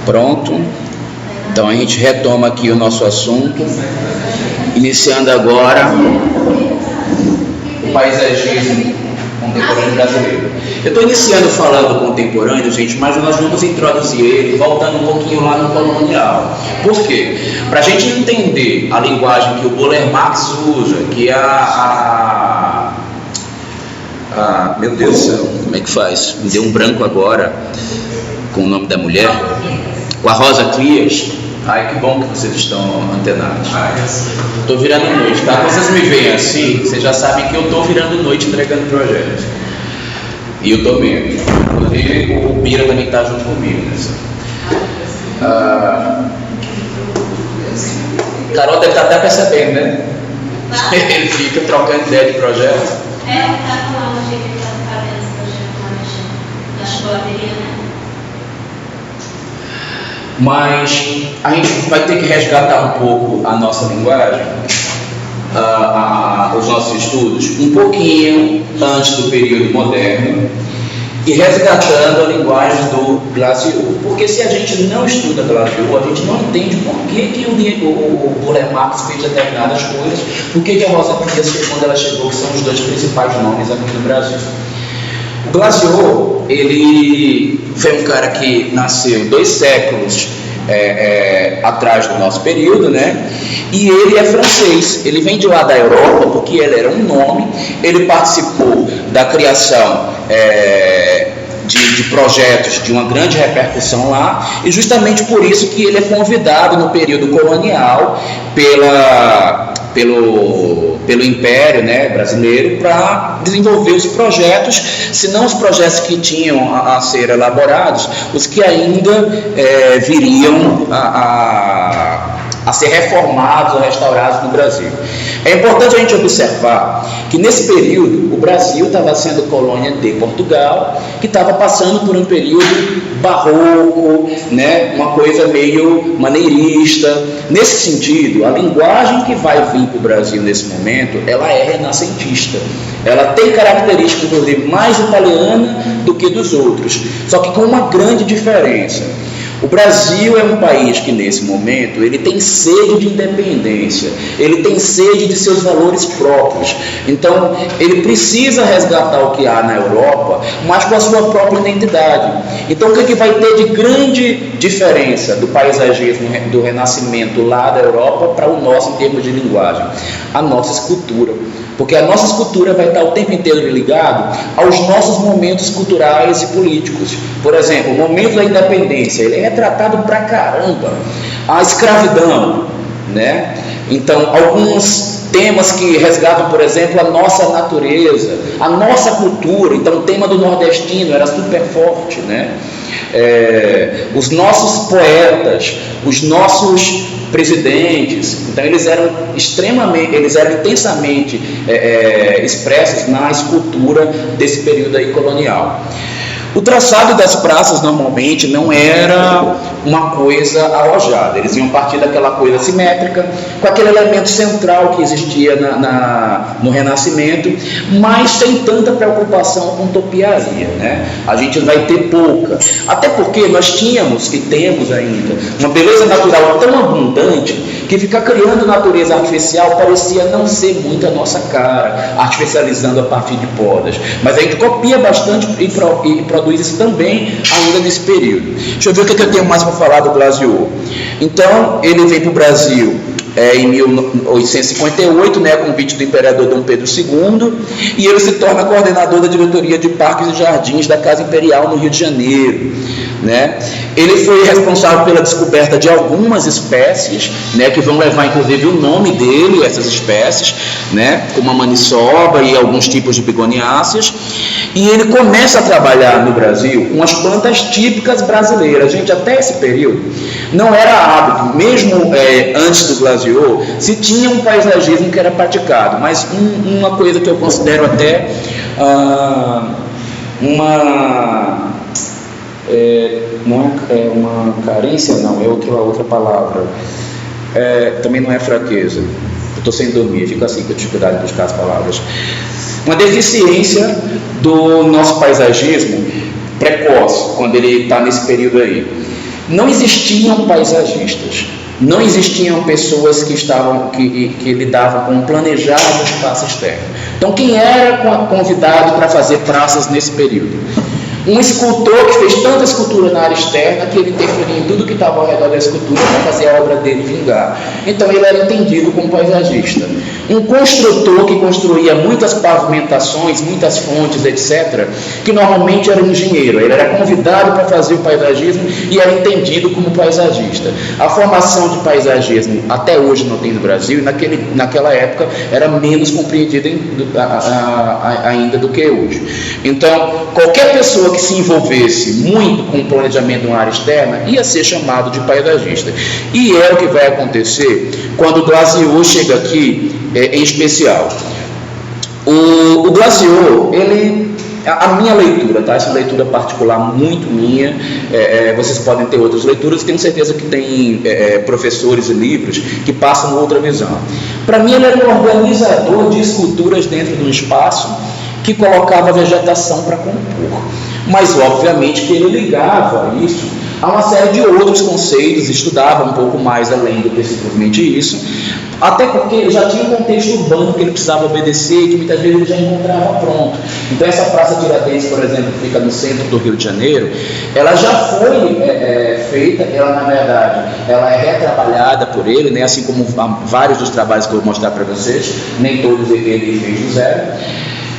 Pronto. Então a gente retoma aqui o nosso assunto, iniciando agora o paisagismo contemporâneo brasileiro. Eu estou iniciando falando contemporâneo, gente, mas nós vamos introduzir ele voltando um pouquinho lá no colonial. Por quê? Para a gente entender a linguagem que o Buller Marx usa, que é meu Deus do céu, como é que faz? Me deu um branco agora com o nome da mulher, com a Rosa Clias. Ai, que bom que vocês estão antenados. Estou virando noite, tá? Quando vocês me veem assim, vocês já sabem que eu estou virando noite entregando projetos. E eu estou mesmo. Inclusive o Bira também está junto comigo nessa. Carol deve estar até percebendo, né? Ele fica trocando ideia de projeto. Tá falando de que ele está fazendo esse projeto lá na chocolateria, né? Mas a gente vai ter que resgatar um pouco a nossa linguagem, os nossos estudos, um pouquinho antes do período moderno e resgatando a linguagem do Glaciou. Porque se a gente não estuda Glaciou, a gente não entende por que o Buller Marx fez determinadas coisas, por que a Rosa Clias, quando ela chegou, que são os dois principais nomes aqui no Brasil. O Glaciou, ele foi um cara que nasceu 2 séculos atrás do nosso período, né? E ele é francês, ele vem de lá da Europa, porque ele era um nome, ele participou da criação de projetos de uma grande repercussão lá, e justamente por isso que ele é convidado no período colonial pelo Império, né, brasileiro, para desenvolver os projetos, se não os projetos que tinham a ser elaborados, os que ainda viriam a ser reformados ou restaurados no Brasil. É importante a gente observar que nesse período o Brasil estava sendo colônia de Portugal, que estava passando por um período barroco, né, uma coisa meio maneirista. Nesse sentido, a linguagem que vai vir para o Brasil nesse momento, ela é renascentista. Ela tem características, inclusive, mais italiana do que dos outros, só que com uma grande diferença. O Brasil é um país que, nesse momento, ele tem sede de independência, ele tem sede de seus valores próprios. Então, ele precisa resgatar o que há na Europa, mas com a sua própria identidade. Então, o que vai ter de grande diferença do paisagismo do Renascimento lá da Europa para o nosso em termos de linguagem? A nossa escultura. Porque a nossa escultura vai estar o tempo inteiro ligado aos nossos momentos culturais e políticos. Por exemplo, o momento da independência, ele é retratado pra caramba. A escravidão, né? Então, alguns temas que resgatam, por exemplo, a nossa natureza, a nossa cultura. Então, o tema do nordestino era super forte, né? Os nossos poetas, os nossos presidentes, então eles eram intensamente expressos na escultura desse período aí colonial. O traçado das praças normalmente não era uma coisa alojada, eles iam partir daquela coisa simétrica, com aquele elemento central que existia no Renascimento, mas sem tanta preocupação com topiaria, né? A gente vai ter pouca, até porque nós tínhamos e temos ainda uma beleza natural tão abundante que ficar criando natureza artificial parecia não ser muito a nossa cara, artificializando a partir de podas, mas a gente copia bastante e produz isso também ainda nesse período. Deixa eu ver o que eu tenho mais para falar do Glaciou. Então, ele veio para o Brasil em 1858, né, a convite do imperador Dom Pedro II, e ele se torna coordenador da diretoria de parques e jardins da Casa Imperial no Rio de Janeiro, né? Ele foi responsável pela descoberta de algumas espécies, né, que vão levar inclusive o nome dele, essas espécies, né, como a maniçoba e alguns tipos de begoniáceas, e ele começa a trabalhar no Brasil com as plantas típicas brasileiras. Gente, até esse período não era hábito, mesmo antes do Glaciou, se tinha um paisagismo que era praticado, mas uma coisa que eu considero até não é uma carência, não, é outra palavra, também não é fraqueza, eu estou sem dormir, fico assim com a dificuldade de buscar as palavras, uma deficiência do nosso paisagismo, precoce, quando ele está nesse período aí. Não existiam paisagistas, não existiam pessoas que lidavam com o planejado espaço externo. Então, quem era convidado para fazer praças nesse período? Um escultor que fez tanta escultura na área externa que ele interferia em tudo que estava ao redor da escultura para fazer a obra dele vingar. Então ele era entendido como paisagista. Um construtor que construía muitas pavimentações, muitas fontes, etc., que normalmente era um engenheiro. Ele era convidado para fazer o paisagismo e era entendido como paisagista. A formação de paisagismo até hoje não tem no Brasil e naquela época era menos compreendida ainda do que hoje. Então, qualquer pessoa que se envolvesse muito com o planejamento de uma área externa ia ser chamado de paisagista. E é o que vai acontecer quando o Glaziot chega aqui, em especial. O Glaziot, a minha leitura, tá? Essa leitura particular muito minha, vocês podem ter outras leituras, tenho certeza que tem professores e livros que passam outra visão. Para mim, ele era um organizador de esculturas dentro de um espaço que colocava a vegetação para compor. Mas, obviamente, que ele ligava isso a uma série de outros conceitos, estudava um pouco mais além do que simplesmente isso, até porque ele já tinha um contexto urbano que ele precisava obedecer e que muitas vezes ele já encontrava pronto. Então, essa Praça Tiradentes, por exemplo, que fica no centro do Rio de Janeiro, ela já foi feita, na verdade, ela é retrabalhada por ele, né, assim como vários dos trabalhos que eu vou mostrar para vocês, nem todos ele fez do zero.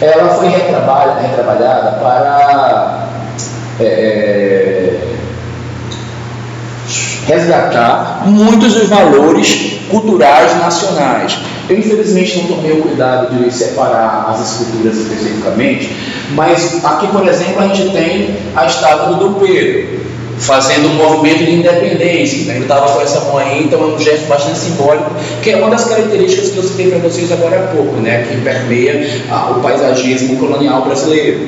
Ela foi retrabalhada para resgatar muitos dos valores culturais nacionais. Eu, infelizmente, não tomei o cuidado de separar as esculturas especificamente, mas aqui, por exemplo, a gente tem a estátua do Dom Pedro, fazendo um movimento de independência, né? Ele estava com essa mão aí, então é um gesto bastante simbólico, que é uma das características que eu citei para vocês agora há pouco, né? Que permeia o paisagismo colonial brasileiro.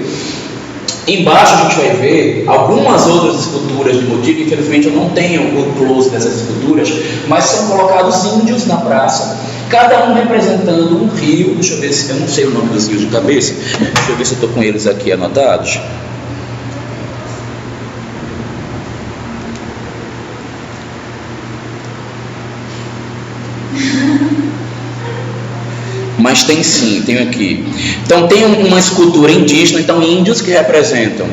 Embaixo a gente vai ver algumas outras esculturas de motivo. Infelizmente eu não tenho o close dessas esculturas, mas são colocados índios na praça, cada um representando um rio. Deixa eu ver se eu não sei o nome dos rios de cabeça, deixa eu ver se eu estou com eles aqui anotados. Mas tem sim, tem aqui. Então tem uma escultura indígena, então índios que representam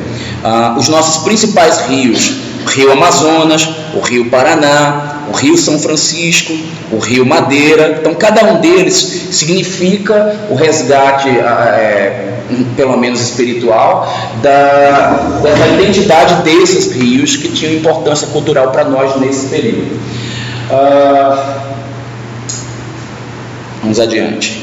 os nossos principais rios, o Rio Amazonas, o Rio Paraná, o Rio São Francisco, o Rio Madeira. Então cada um deles significa o resgate, pelo menos espiritual, da identidade desses rios que tinham importância cultural para nós nesse período. Vamos adiante.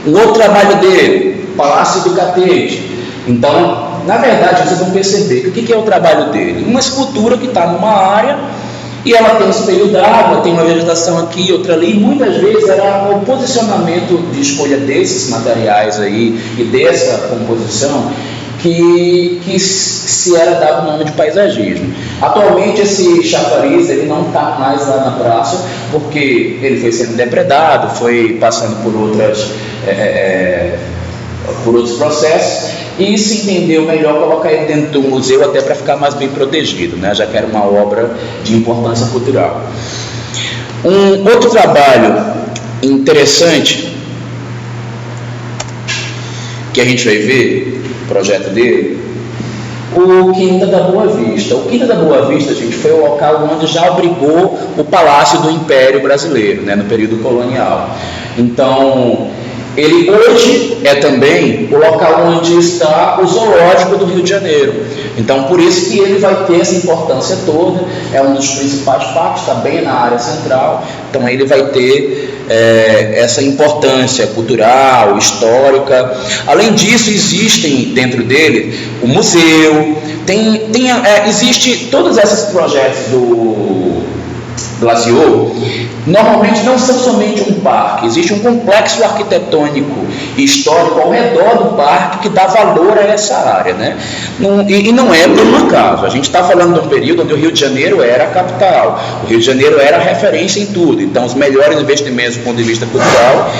Um outro trabalho dele, Palácio do Catete. Então, na verdade, vocês vão perceber que o que é o trabalho dele? Uma escultura que está numa área e ela tem um espelho d'água, tem uma vegetação aqui, outra ali, e muitas vezes era o posicionamento de escolha desses materiais aí e dessa composição que se era dado o nome de paisagismo. Atualmente esse chafariz ele não está mais lá na praça, porque ele foi sendo depredado, foi passando por outros processos, e se entendeu melhor colocar ele dentro do museu até para ficar mais bem protegido, né? Já que era uma obra de importância cultural. Um outro trabalho interessante que a gente vai ver, o projeto dele, o Quinta da Boa Vista. O Quinta da Boa Vista, gente, foi o local onde já abrigou o Palácio do Império Brasileiro, né, no período colonial. Então, ele hoje é também o local onde está o zoológico do Rio de Janeiro. Então, por isso que ele vai ter essa importância toda, é um dos principais parques, está bem na área central, então ele vai ter essa importância cultural, histórica. Além disso, existem dentro dele o museu, existe todos esses projetos do Glaziot, normalmente não são somente um parque, existe um complexo arquitetônico e histórico ao redor do parque que dá valor a essa área, né? E não é por um acaso. A gente está falando de um período onde o Rio de Janeiro era a capital, o Rio de Janeiro era a referência em tudo, então os melhores investimentos do ponto de vista cultural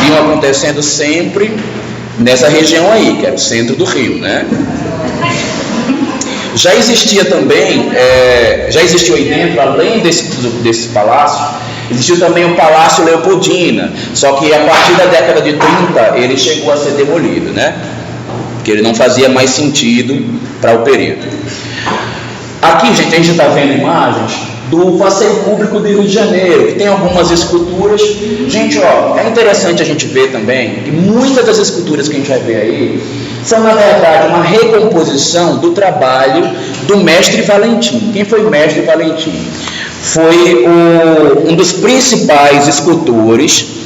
iriam acontecendo sempre nessa região aí, que era o centro do Rio, né? Já existia também, já existiu aí dentro, além desse palácio, existiu também o Palácio Leopoldina, só que a partir da década de 30 ele chegou a ser demolido, né? Porque ele não fazia mais sentido para o período. Aqui, gente, a gente está vendo imagens do passeio público do Rio de Janeiro, que tem algumas esculturas. Gente, ó, é interessante a gente ver também que muitas das esculturas que a gente vai ver aí são, na verdade, uma recomposição do trabalho do mestre Valentim. Quem foi o mestre Valentim? Foi um dos principais escultores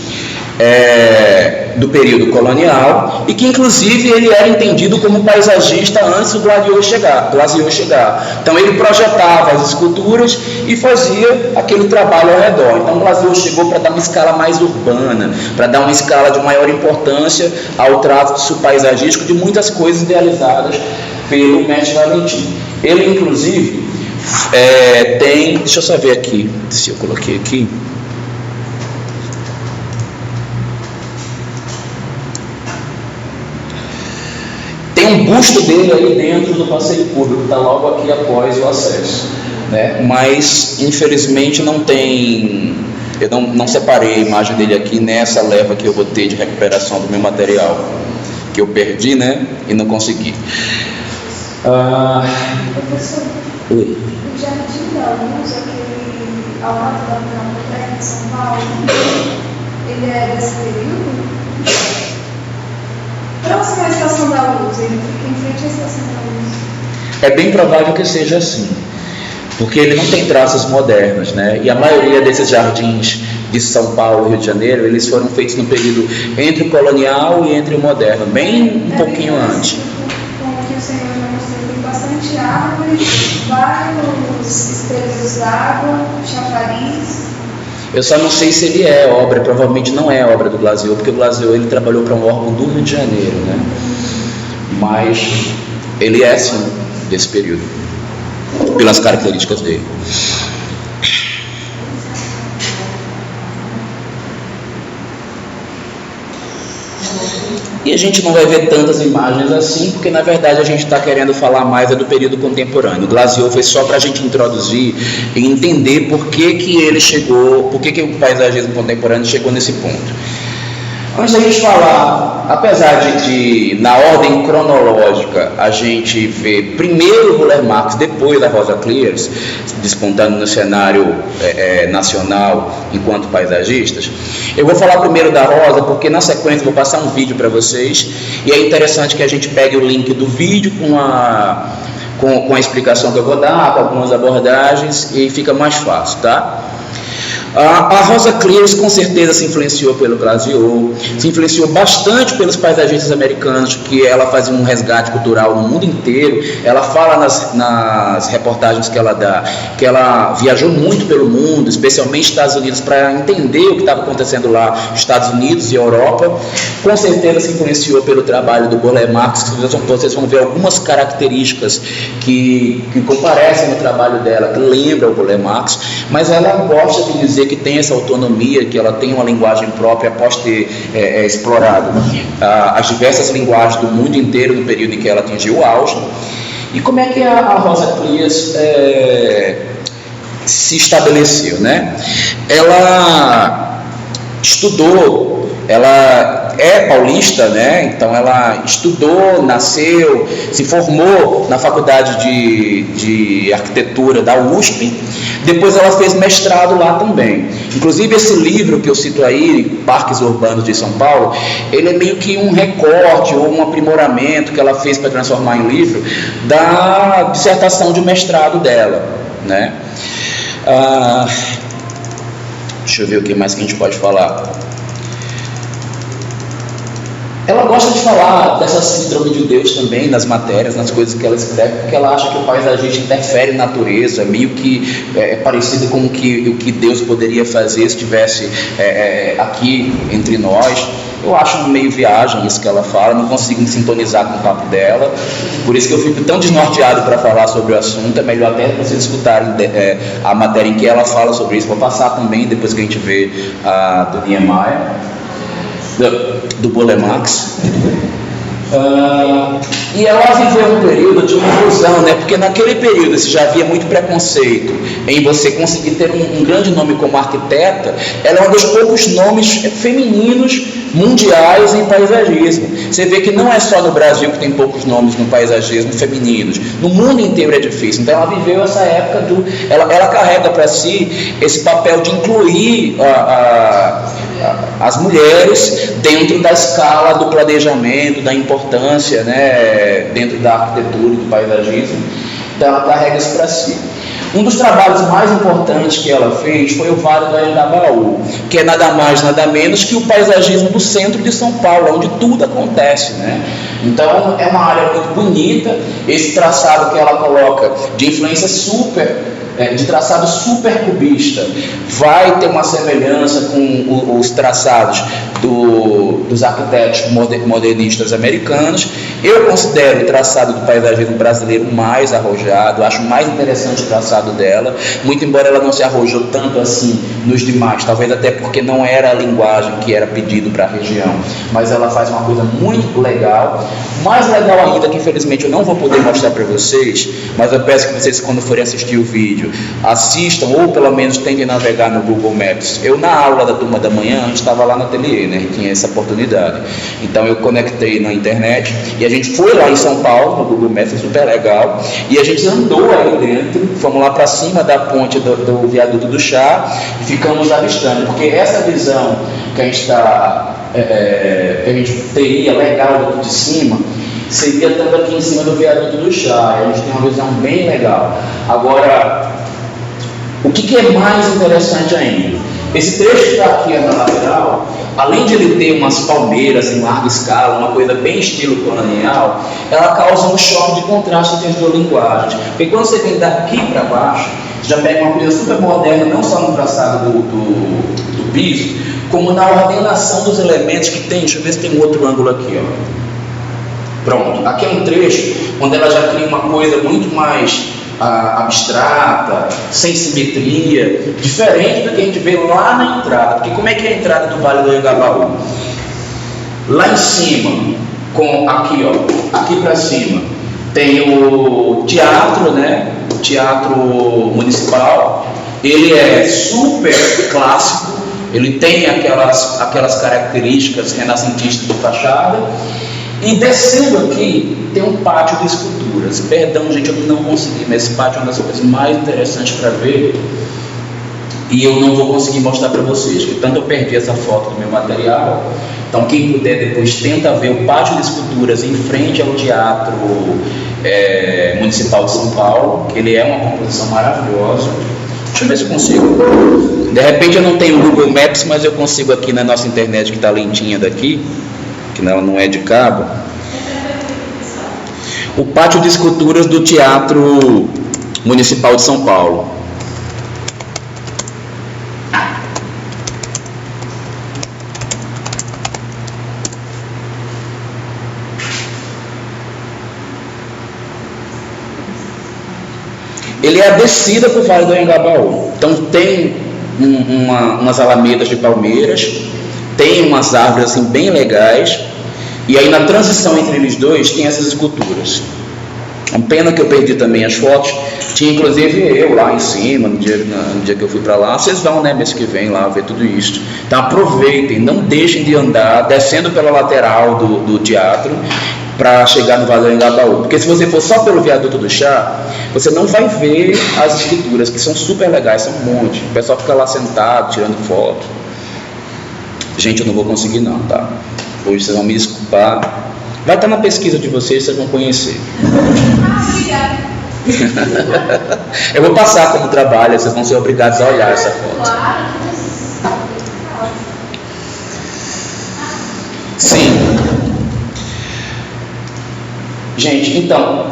do período colonial, e que inclusive ele era entendido como paisagista antes do Glaziot chegar. Então ele projetava as esculturas e fazia aquele trabalho ao redor. Então o Glaziot chegou para dar uma escala mais urbana, para dar uma escala de maior importância ao traço paisagístico de muitas coisas idealizadas pelo mestre Valentim. Ele inclusive tem, deixa eu só ver aqui se eu coloquei aqui. Tem um busto dele aí dentro do passeio público, está logo aqui após o acesso, né? Mas infelizmente não tem, eu não separei a imagem dele aqui nessa leva que eu vou ter de recuperação do meu material, que eu perdi, né? E não consegui. Professor, Oi. o Jardim da Luz, aquele ao lado da Biblioteca de São Paulo, ele é desse período? Próximo à Estação da Luz, ele fica em frente à Estação da Luz. É bem provável que seja assim, porque ele não tem traços modernos, né? E a maioria desses jardins de São Paulo e Rio de Janeiro, eles foram feitos no período entre o colonial e entre o moderno, bem um pouquinho antes. Como que o Senhor já mostrou, tem bastante árvore, vários espelhos d'água, chafariz. Eu só não sei se ele é obra, provavelmente não é obra do Glaziot, porque o Glaziot ele trabalhou para um órgão do Rio de Janeiro, né? Mas ele é sim desse período, pelas características dele. E a gente não vai ver tantas imagens assim, porque na verdade a gente está querendo falar mais do período contemporâneo. O Glaziot foi só para a gente introduzir e entender por que ele chegou, por que o paisagismo contemporâneo chegou nesse ponto. Antes da gente falar, apesar de na ordem cronológica, a gente vê primeiro o Burle Marx, depois a Rosa Clears, despontando no cenário nacional enquanto paisagistas, eu vou falar primeiro da Rosa, porque na sequência eu vou passar um vídeo para vocês, e é interessante que a gente pegue o link do vídeo com a explicação que eu vou dar, com algumas abordagens, e fica mais fácil, tá? A Rosa Clears com certeza se influenciou pelo Glaziot, se influenciou bastante pelos paisagistas americanos, que ela fazia um resgate cultural no mundo inteiro. Ela fala nas reportagens que ela dá, que ela viajou muito pelo mundo, especialmente Estados Unidos, para entender o que estava acontecendo lá, Estados Unidos e Europa. Com certeza se influenciou pelo trabalho do Burle Marx, que vocês vão ver algumas características que comparecem no trabalho dela, que lembram o Burle Marx, mas ela gosta de dizer que tem essa autonomia, que ela tem uma linguagem própria após ter explorado as diversas linguagens do mundo inteiro no período em que ela atingiu o auge. E como é que a Rosa Clears se estabeleceu, né? Ela estudou, ela é paulista, né? Então ela estudou, nasceu, se formou na faculdade de arquitetura da USP. Depois ela fez mestrado lá também. Inclusive esse livro que eu cito aí, Parques Urbanos de São Paulo, ele é meio que um recorte ou um aprimoramento que ela fez para transformar em livro da dissertação de mestrado dela, né? Deixa eu ver o que mais que a gente pode falar. Ela gosta de falar dessa síndrome de Deus também nas matérias, nas coisas que ela escreve, porque ela acha que o paisagista interfere na natureza, meio que parecido com o que Deus poderia fazer se estivesse aqui entre nós. Eu acho meio viagem isso que ela fala, não consigo me sintonizar com o papo dela, por isso que eu fico tão desnorteado para falar sobre o assunto. É melhor até vocês escutarem a matéria em que ela fala sobre isso. Vou passar também depois que a gente vê a do Niemeyer, do Burle Marx. E ela viveu um período de inclusão, né? Porque naquele período se já havia muito preconceito em você conseguir ter um grande nome como arquiteta. Ela é um dos poucos nomes femininos mundiais em paisagismo. Você vê que não é só no Brasil que tem poucos nomes no paisagismo femininos, no mundo inteiro é difícil. Então ela viveu essa época ela carrega para si esse papel de incluir as mulheres dentro da escala do planejamento, da importância, né, dentro da arquitetura e do paisagismo. Então ela carrega isso para si. Um dos trabalhos mais importantes que ela fez foi o Vale do Anhangabaú, que é nada mais, nada menos que o paisagismo do centro de São Paulo, onde tudo acontece, né? Então é uma área muito bonita. Esse traçado que ela coloca de influência de traçado super cubista, vai ter uma semelhança com os traçados dos arquitetos modernistas americanos. Eu considero o traçado do paisagismo brasileiro mais arrojado, acho mais interessante o traçado dela, muito embora ela não se arrojou tanto assim nos demais, talvez até porque não era a linguagem que era pedido para a região, mas ela faz uma coisa muito legal, mais legal ainda, que infelizmente eu não vou poder mostrar para vocês, mas eu peço que vocês, quando forem assistir o vídeo, assistam ou pelo menos tentem navegar no Google Maps. Eu, na aula da turma da manhã, a gente estava lá no ateliê, né, tinha essa oportunidade, então eu conectei na internet e a gente foi lá em São Paulo, no Google Maps, super legal, e a gente andou aí dentro, fomos lá para cima da ponte do viaduto do Chá e ficamos avistando, porque essa visão que a gente que a gente teria legal daqui de cima, seria estando aqui em cima do viaduto do Chá. A gente tem uma visão bem legal. Agora, o que é mais interessante ainda? Esse trecho que está aqui na lateral, além de ele ter umas palmeiras em larga escala, uma coisa bem estilo colonial, ela causa um choque de contraste entre as duas linguagens. Porque quando você vem daqui para baixo, você já pega uma coisa super moderna, não só no traçado do piso, como na ordenação dos elementos que tem. Deixa eu ver se tem um outro ângulo aqui, ó. Pronto, aqui é um trecho onde ela já cria uma coisa muito mais abstrata, sem simetria, diferente do que a gente vê lá na entrada. Porque como é que é a entrada do Vale do Anhangabaú? Lá em cima, aqui para cima, tem o teatro, né? O teatro municipal. Ele é super clássico, ele tem aquelas características renascentistas de fachada. E descendo aqui, tem um pátio de esculturas. Perdão, gente, eu não consegui, mas esse pátio é uma das coisas mais interessantes para ver. E eu não vou conseguir mostrar para vocês, porque tanto eu perdi essa foto do meu material. Então, quem puder depois, tenta ver o pátio de esculturas em frente ao Teatro Municipal de São Paulo, que ele é uma composição maravilhosa. Deixa eu ver se eu consigo. De repente eu não tenho o Google Maps, mas eu consigo aqui na nossa internet, que está lentinha daqui, que não é de cabo, o pátio de esculturas do Teatro Municipal de São Paulo. Ele é a descida para o Vale do Anhangabaú. Então tem umas alamedas de palmeiras, tem umas árvores assim bem legais, e aí na transição entre eles dois tem essas esculturas. Uma pena que eu perdi também as fotos. Tinha inclusive eu lá em cima no dia que eu fui para lá. Vocês vão, né, mês que vem lá ver tudo isso. Então aproveitem, não deixem de andar descendo pela lateral do teatro para chegar no Vale do Anhangabaú, porque se você for só pelo viaduto do Chá, você não vai ver as esculturas, que são super legais, são um monte. O pessoal fica lá sentado tirando foto. Gente, eu não vou conseguir não, tá? Hoje vocês vão me desculpar. Vai estar na pesquisa de vocês vão conhecer. Obrigada. Eu vou passar como trabalho, vocês vão ser obrigados a olhar essa foto. Sim. Gente, então,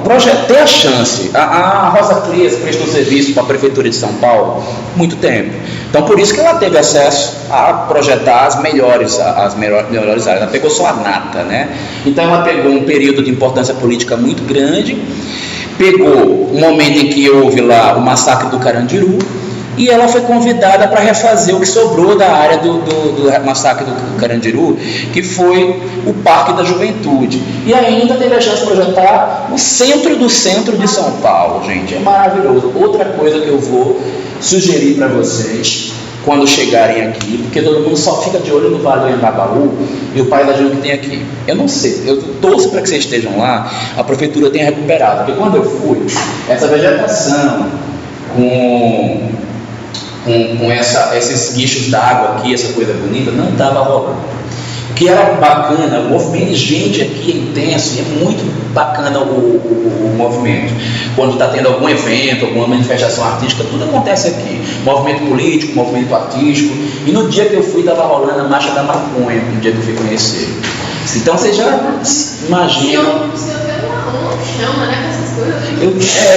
ter a chance. A Rosa Frias prestou serviço para a Prefeitura de São Paulo há muito tempo. Então, por isso que ela teve acesso a projetar as melhores áreas. Ela pegou só a nata, né? Então, ela pegou um período de importância política muito grande, pegou um momento em que houve lá o massacre do Carandiru, e ela foi convidada para refazer o que sobrou da área do massacre do Carandiru, que foi o Parque da Juventude. E ainda teve a chance de projetar o centro do centro de São Paulo, gente. É maravilhoso. Outra coisa que eu vou sugerir para vocês quando chegarem aqui, porque todo mundo só fica de olho no Vale do Anhangabaú e o Pai da Júnior que tem aqui. Eu não sei, eu torço para que vocês estejam lá, a prefeitura tenha recuperado, porque quando eu fui, essa vegetação com esses guichos d'água aqui, essa coisa bonita, não estava rolando. O que era bacana, o movimento de gente aqui é intenso, e é muito bacana o movimento. Quando está tendo algum evento, alguma manifestação artística, tudo acontece aqui. Movimento político, movimento artístico. E no dia que eu fui, estava rolando a Marcha da Maconha, no dia que eu fui conhecer. Então vocês já imaginam. O senhor tem uma chama, né, com essas coisas.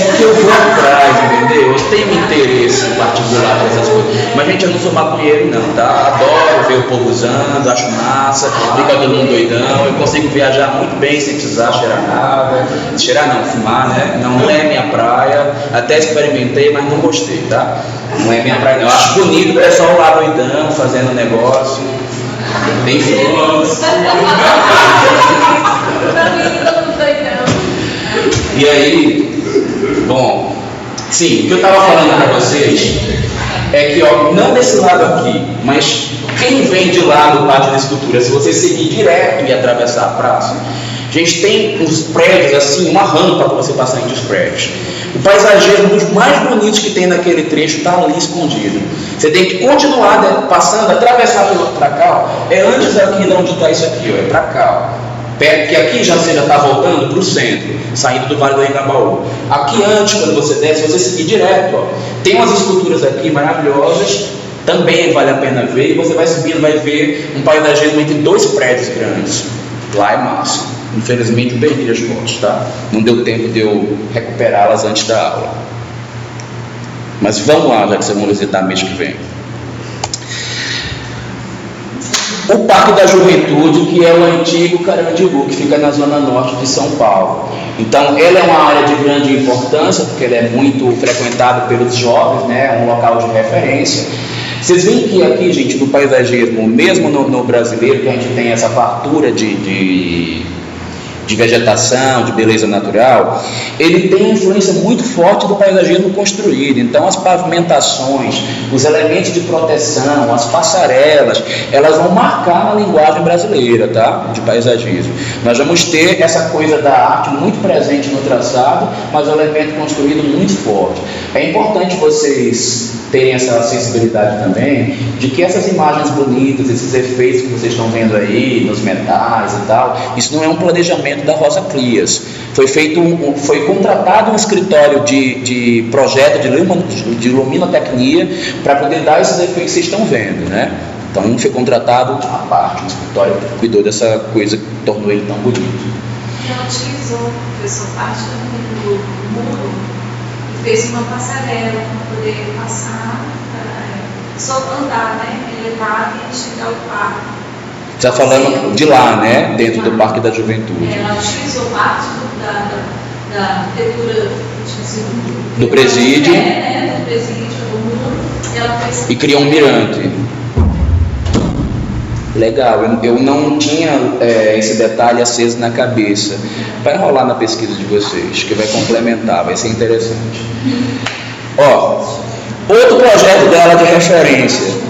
Porque eu vou atrás, entendeu? Eu tenho interesse particular por essas coisas. Mas, gente, eu não sou maconheiro, não, tá? Adoro ver o povo usando, acho massa, fica todo mundo doidão. Eu consigo viajar muito bem sem precisar cheirar nada. Cheirar não, fumar, né? Não é minha praia. Até experimentei, mas não gostei, tá? Não é minha praia, não. Eu acho bonito o pessoal lá doidão, fazendo negócio. Bem feliz. E aí, bom, sim, o que eu estava falando para vocês é que, ó, não desse lado aqui, mas quem vem de lá do Pátio da Escultura, se você seguir direto e atravessar a praça, a gente tem uns prédios assim, uma rampa para você passar entre os prédios. O paisagismo dos mais bonitos que tem naquele trecho está ali escondido. Você tem que continuar passando, atravessar para cá, ó. É antes aqui de onde está isso aqui, ó, é para cá, ó. Que aqui já você já está voltando para o centro, saindo do Vale do Anhangabaú. Aqui antes, quando você desce, você seguir direto, ó, tem umas esculturas aqui maravilhosas, também vale a pena ver, e você vai subindo, vai ver um paisagismo entre dois prédios grandes. Lá é massa. Infelizmente eu perdi as fotos, tá? Não deu tempo de eu recuperá-las antes da aula. Mas vamos lá, já que vocês vão visitar mês que vem. O Parque da Juventude, que é o antigo Carandiru, que fica na zona norte de São Paulo. Então, ela é uma área de grande importância, porque ela é muito frequentada pelos jovens, né? É um local de referência. Vocês veem que aqui, gente, no paisagismo, mesmo no brasileiro, que a gente tem essa fartura de vegetação, de beleza natural, ele tem influência muito forte do paisagismo construído. Então as pavimentações, os elementos de proteção, as passarelas, elas vão marcar na linguagem brasileira, tá? De paisagismo. Nós vamos ter essa coisa da arte muito presente no traçado, mas o elemento construído muito forte. É importante vocês terem essa sensibilidade também, de que essas imagens bonitas, esses efeitos que vocês estão vendo aí, nos metais e tal, isso não é um planejamento da Rosa Clias. Foi contratado um escritório de projeto de luminotecnia para poder dar esses efeitos que vocês estão vendo, né? Então foi contratado à parte, um escritório que cuidou dessa coisa que tornou ele tão bonito. Ela utilizou, professor, parte do muro e fez uma passarela para poder passar, só andar, né? Elevado e chegar ao parque. Você está falando de lá, né? Dentro do Parque da Juventude. Ela utilizou parte da arquitetura do presídio. Do presídio, do muro. Ela fez... E criou um mirante. Legal, eu não tinha esse detalhe aceso na cabeça. Vai rolar na pesquisa de vocês, que vai complementar, vai ser interessante. Ó, outro projeto dela de referência.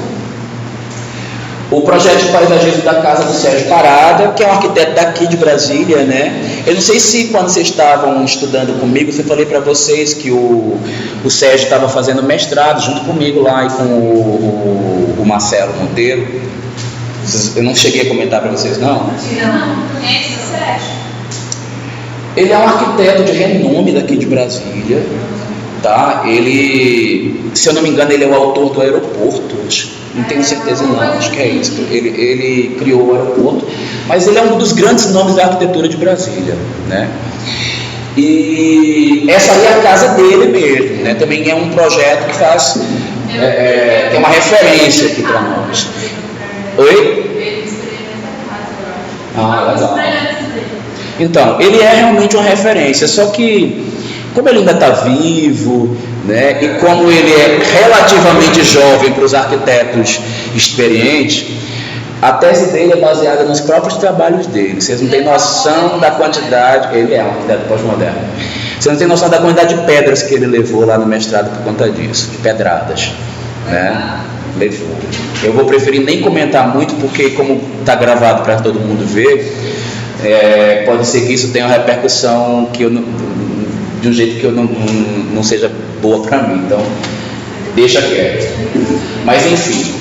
O projeto de paisagismo da casa do Sérgio Parada, que é um arquiteto daqui de Brasília, né? Eu não sei se quando vocês estavam estudando comigo, eu falei para vocês que o Sérgio estava fazendo mestrado junto comigo lá e com o Marcelo Monteiro. Eu não cheguei a comentar para vocês, não? Não, esse é Sérgio. Ele é um arquiteto de renome daqui de Brasília, tá? Ele, se eu não me engano, ele é o autor do aeroporto. Não tenho certeza não, acho que é isso. Ele criou o aeroporto, mas ele é um dos grandes nomes da arquitetura de Brasília, né? E essa aí é a casa dele mesmo, né? Também é um projeto que faz, que é uma referência aqui para nós. Oi? Ah, legal. Então, ele é realmente uma referência, só que como ele ainda está vivo, né? E como ele é relativamente jovem para os arquitetos experientes, a tese dele é baseada nos próprios trabalhos dele. Vocês não têm noção da quantidade. Ele é um arquiteto pós-moderno. Vocês não têm noção da quantidade de pedras que ele levou lá no mestrado por conta disso, de pedradas, né? Levou. Eu vou preferir nem comentar muito, porque como está gravado para todo mundo ver, pode ser que isso tenha uma repercussão que eu não, de um jeito que eu não seja boa para mim. Então, deixa quieto. Mas enfim.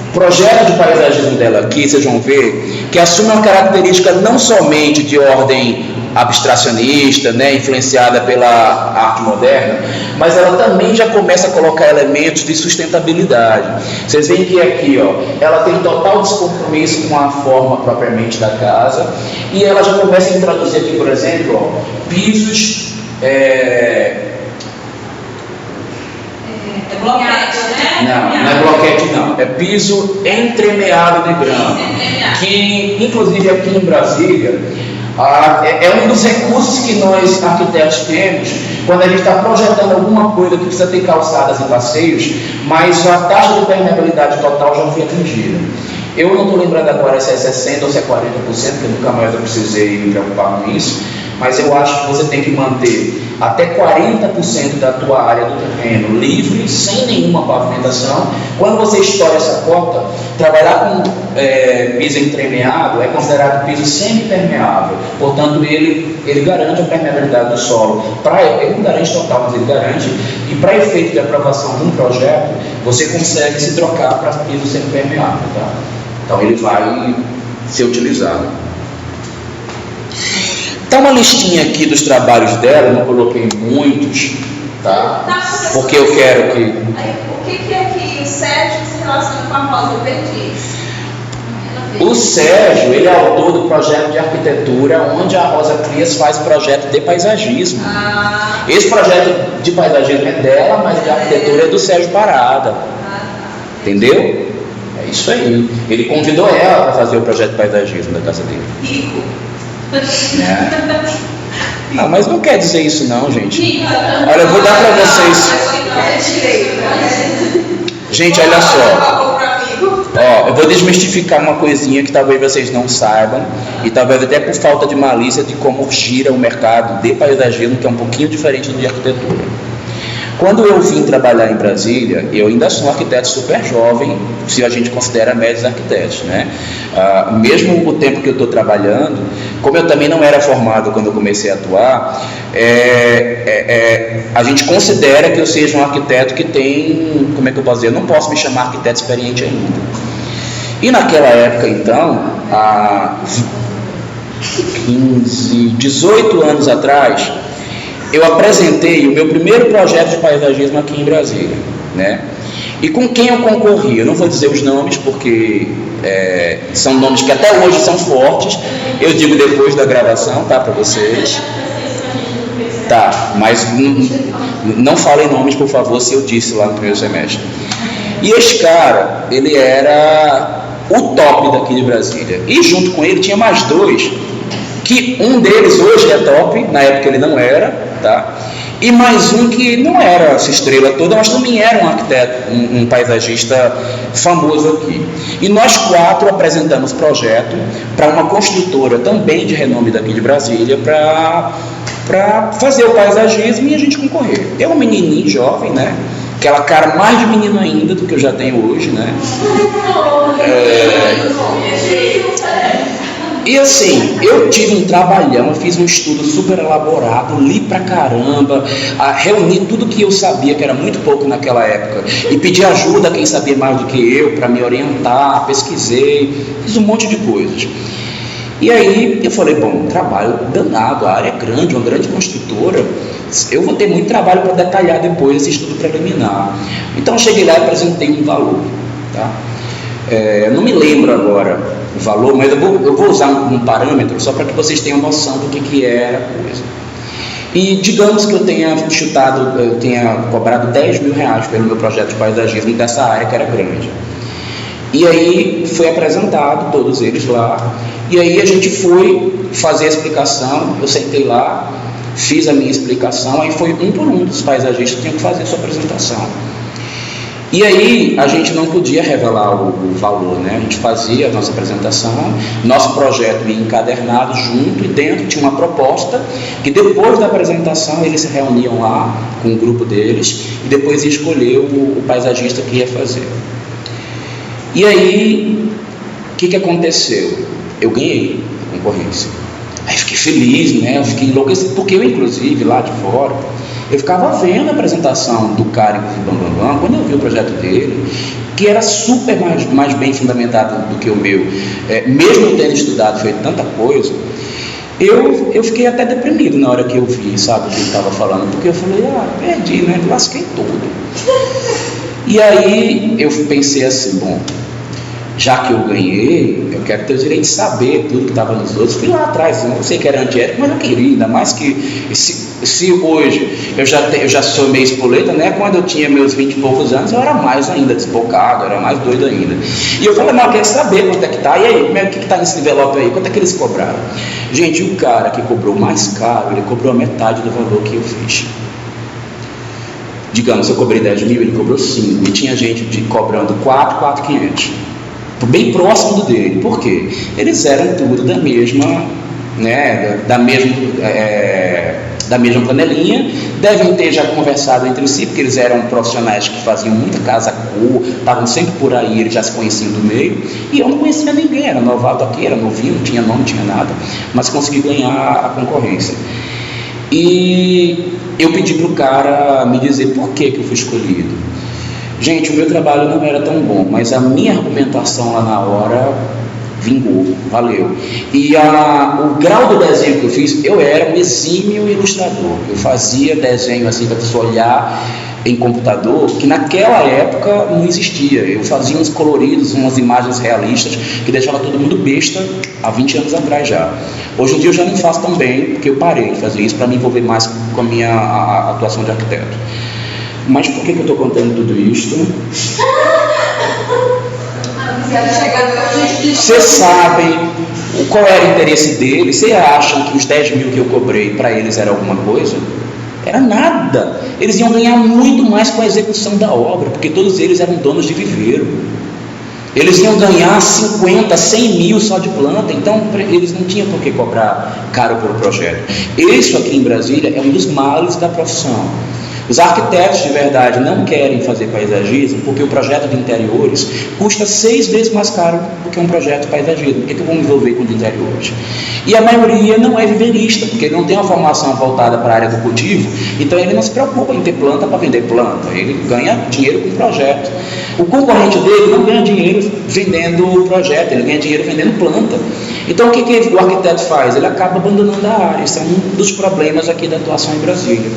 O projeto de paisagismo dela aqui, vocês vão ver que assume uma característica não somente de ordem abstracionista, né, influenciada pela arte moderna, mas ela também já começa a colocar elementos de sustentabilidade. Vocês veem que aqui, ó, ela tem total descompromisso com a forma propriamente da casa, e ela já começa a introduzir aqui, por exemplo, ó, pisos bloquete, né? Não é bloquete não, é piso entremeado de grama, que inclusive aqui em Brasília é um dos recursos que nós arquitetos temos quando a gente está projetando alguma coisa que precisa ter calçadas e passeios, mas a taxa de permeabilidade total já foi atingida. Eu não estou lembrando agora se é 60% ou se é 40%, porque nunca mais eu precisei me preocupar com isso, mas eu acho que você tem que manter até 40% da tua área do terreno livre, sem nenhuma pavimentação. Quando você estoura essa cota, trabalhar com piso entremeado é considerado piso semi-permeável. Portanto, ele garante a permeabilidade do solo. Ele não garante total, mas ele garante. E para efeito de aprovação de um projeto, você consegue se trocar para piso semi-permeável, tá? Então, ele vai ser utilizado. Tá uma listinha aqui dos trabalhos dela, eu não coloquei muitos, tá? Porque eu quero que... O que é que o Sérgio se relaciona com a Rosa? Eu perdi isso. O Sérgio, ele é autor do projeto de arquitetura, onde a Rosa Frias faz projeto de paisagismo. Esse projeto de paisagismo é dela, mas de arquitetura é do Sérgio Parada. Entendeu? É isso aí. Ele convidou ela para fazer o projeto de paisagismo da casa dele. Rico. Não, mas não quer dizer isso não, gente. Olha, eu vou dar para vocês. Gente, olha só. Ó, eu vou desmistificar uma coisinha que talvez vocês não saibam, e talvez até por falta de malícia, de como gira o mercado de paisagismo, que é um pouquinho diferente do de arquitetura. Quando eu vim trabalhar em Brasília, eu ainda sou um arquiteto super jovem, se a gente considera médios arquitetos, né? Mesmo o tempo que eu estou trabalhando, como eu também não era formado quando eu comecei a atuar, a gente considera que eu seja um arquiteto que tem, como é que eu posso dizer, eu não posso me chamar arquiteto experiente ainda. E naquela época, então, há 18 anos atrás, eu apresentei o meu primeiro projeto de paisagismo aqui em Brasília, né? E com quem eu concorri? Eu não vou dizer os nomes, porque são nomes que até hoje são fortes. Eu digo depois da gravação, tá, para vocês. Tá, mas não falem nomes, por favor, se eu disse lá no primeiro semestre. E esse cara, ele era o top daqui de Brasília. E junto com ele tinha mais dois, que um deles hoje é top, na época ele não era, tá? E mais um que não era essa estrela toda, mas também era um arquiteto, um paisagista famoso aqui. E nós quatro apresentamos projeto para uma construtora também de renome daqui de Brasília, para fazer o paisagismo e a gente concorrer. Eu um menininho jovem, né? Aquela cara mais de menino ainda do que eu já tenho hoje, né? E assim, eu tive um trabalhão, eu fiz um estudo super elaborado, li pra caramba, reuni tudo que eu sabia, que era muito pouco naquela época, e pedi ajuda a quem sabia mais do que eu, para me orientar, pesquisei, fiz um monte de coisas. E aí eu falei, bom, trabalho danado, a área é grande, uma grande construtora, eu vou ter muito trabalho para detalhar depois esse estudo preliminar. Então eu cheguei lá e apresentei um valor, tá? Não me lembro agora o valor, mas eu vou usar um parâmetro só para que vocês tenham noção do que era a coisa. E digamos que eu tenha cobrado 10 mil reais pelo meu projeto de paisagismo dessa área que era grande. E aí foi apresentado, todos eles lá, e aí a gente foi fazer a explicação, eu sentei lá, fiz a minha explicação, aí foi um por um dos paisagistas que tinham que fazer a sua apresentação. E aí a gente não podia revelar o valor, né? A gente fazia a nossa apresentação, nosso projeto ia encadernado junto, e dentro tinha uma proposta que depois da apresentação eles se reuniam lá com o grupo deles e depois ia escolher o paisagista que ia fazer. E aí, o que aconteceu? Eu ganhei a concorrência. Aí fiquei feliz, né? Eu fiquei enlouquecido, porque eu, inclusive, lá de fora, eu ficava vendo a apresentação do cara em Bambambam, quando eu vi o projeto dele, que era super mais bem fundamentado do que o meu, mesmo eu tendo estudado, feito tanta coisa, eu fiquei até deprimido na hora que eu vi, sabe, o que ele estava falando, porque eu falei, perdi, né? Lasquei tudo. E aí eu pensei assim, bom, já que eu ganhei, eu quero ter o direito de saber tudo que estava nos outros. Fui lá atrás, eu sei que era antiético, mas eu queria, ainda mais que se hoje eu já sou meio espoleta, né? Quando eu tinha meus 20 e poucos anos, eu era mais ainda desbocado, eu era mais doido ainda. E eu falei, mas eu quero saber quanto é que está, e aí, o que está nesse envelope aí, quanto é que eles cobraram? Gente, o cara que cobrou mais caro, ele cobrou a metade do valor que eu fiz. Digamos, eu cobrei 10 mil, ele cobrou 5, e tinha gente cobrando 4.500. Bem próximo do dele. Por quê? Eles eram tudo da mesma, né, da mesma panelinha, devem ter já conversado entre si, porque eles eram profissionais que faziam muita casa a cor, estavam sempre por aí, eles já se conheciam do meio, e eu não conhecia ninguém, era novato aqui, era novinho, não tinha nome, não tinha nada, mas consegui ganhar a concorrência. E eu pedi para o cara me dizer por que eu fui escolhido. Gente, o meu trabalho não era tão bom, mas a minha argumentação lá na hora vingou, valeu. E o grau do desenho que eu fiz, eu era um exímio ilustrador. Eu fazia desenho assim para a pessoa olhar em computador, que naquela época não existia. Eu fazia uns coloridos, umas imagens realistas que deixava todo mundo besta há 20 anos atrás já. Hoje em dia eu já não faço tão bem, porque eu parei de fazer isso para me envolver mais com a minha atuação de arquiteto. Mas por que eu estou contando tudo isso? Vocês sabem qual era o interesse deles? Vocês acham que os 10 mil que eu cobrei para eles era alguma coisa? Era nada. Eles iam ganhar muito mais com a execução da obra, porque todos eles eram donos de viveiro. Eles iam ganhar 50, 100 mil só de planta, então eles não tinham por que cobrar caro pelo projeto. Isso aqui em Brasília é um dos males da profissão. Os arquitetos de verdade não querem fazer paisagismo porque o projeto de interiores custa 6 vezes mais caro do que um projeto de paisagismo. Por que eu vou me envolver com os interiores? E a maioria não é viveirista, porque ele não tem uma formação voltada para a área do cultivo, então ele não se preocupa em ter planta para vender planta, ele ganha dinheiro com o projeto. O concorrente dele não ganha dinheiro vendendo o projeto, ele ganha dinheiro vendendo planta. Então o que o arquiteto faz? Ele acaba abandonando a área. Isso é um dos problemas aqui da atuação em Brasília.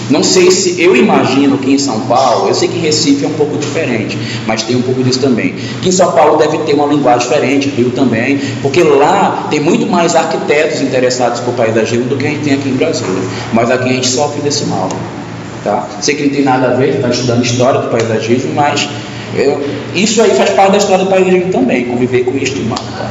Não sei se, eu imagino que em São Paulo, eu sei que em Recife é um pouco diferente, mas tem um pouco disso também. Que em São Paulo deve ter uma linguagem diferente, Rio também, porque lá tem muito mais arquitetos interessados por paisagismo do que a gente tem aqui em Brasília. Mas aqui a gente sofre desse mal. Tá? Sei que não tem nada a ver, está estudando história do paisagismo, mas isso aí faz parte da história do paisagismo também, conviver com isso e mal. Tá?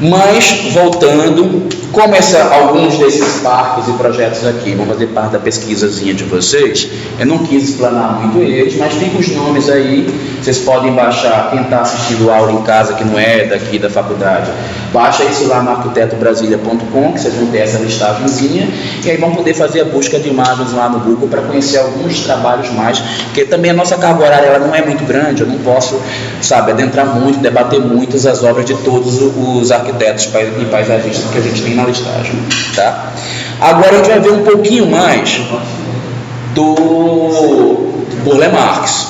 Mas, voltando, como alguns desses parques e projetos aqui vão fazer parte da pesquisazinha de vocês, eu não quis explanar muito eles, mas ficam os nomes aí, vocês podem baixar, quem está assistindo aula em casa que não é daqui da faculdade, baixa isso lá no arquitetobrasilia.com, que vocês vão ter essa listagemzinha, e aí vão poder fazer a busca de imagens lá no Google para conhecer alguns trabalhos mais, porque também a nossa carga horária ela não é muito grande, eu não posso, adentrar muito, debater muitas as obras de todos os arquitetos e paisagistas que a gente tem na listagem, tá? Agora a gente vai ver um pouquinho mais do Burle Marx.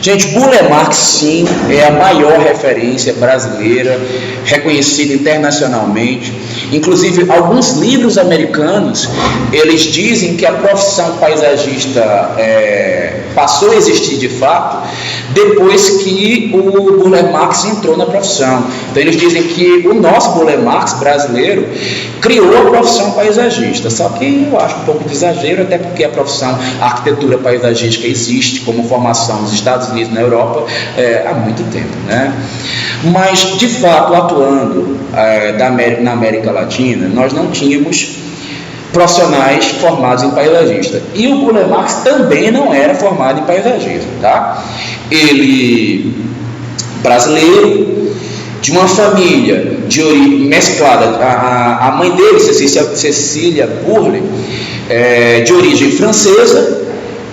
Gente, Burle Marx sim é a maior referência brasileira, reconhecida internacionalmente. Inclusive, alguns livros americanos, eles dizem que a profissão paisagista passou a existir de fato depois que o Burle Marx entrou na profissão. Então, eles dizem que o nosso Burle Marx brasileiro criou a profissão paisagista, só que eu acho um pouco de exagero, até porque a profissão arquitetura paisagística existe como formação nos Estados Unidos, na Europa, há muito tempo, né? Mas, de fato, atuando na América Latina, nós não tínhamos profissionais formados em paisagista. E o Burle Marx também não era formado em paisagismo, tá? Ele, brasileiro, de uma família de origem mesclada, a mãe dele, Cecília Burle, de origem francesa,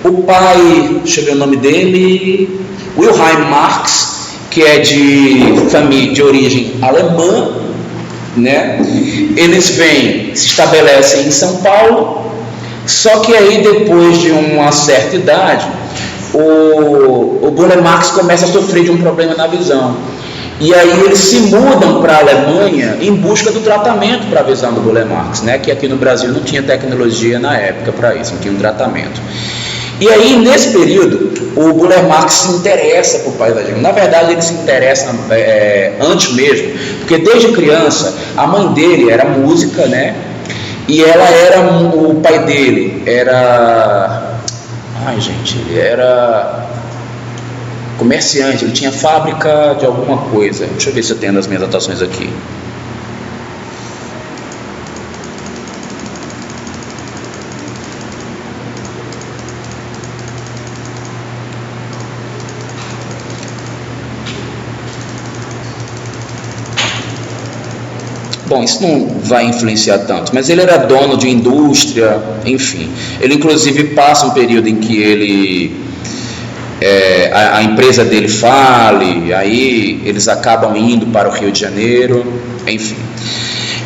o pai, deixa eu ver o nome dele, Wilhelm Marx, que é de família de origem alemã, né? Eles vêm, se estabelecem em São Paulo, só que aí depois de uma certa idade, o Burle Marx começa a sofrer de um problema na visão. E aí eles se mudam para a Alemanha em busca do tratamento para a visão do Burle Marx, né? Que aqui no Brasil não tinha tecnologia na época para isso, não tinha um tratamento. E aí, nesse período, o Burle Marx se interessa por paisagismo. Na verdade, ele se interessa antes mesmo, porque desde criança, a mãe dele era música, né? E o pai dele era... ele era comerciante, ele tinha fábrica de alguma coisa. Deixa eu ver se eu tenho nas minhas anotações aqui. Bom, isso não vai influenciar tanto, mas ele era dono de indústria, enfim. Ele inclusive passa um período em que ele a empresa dele fale, aí eles acabam indo para o Rio de Janeiro, enfim.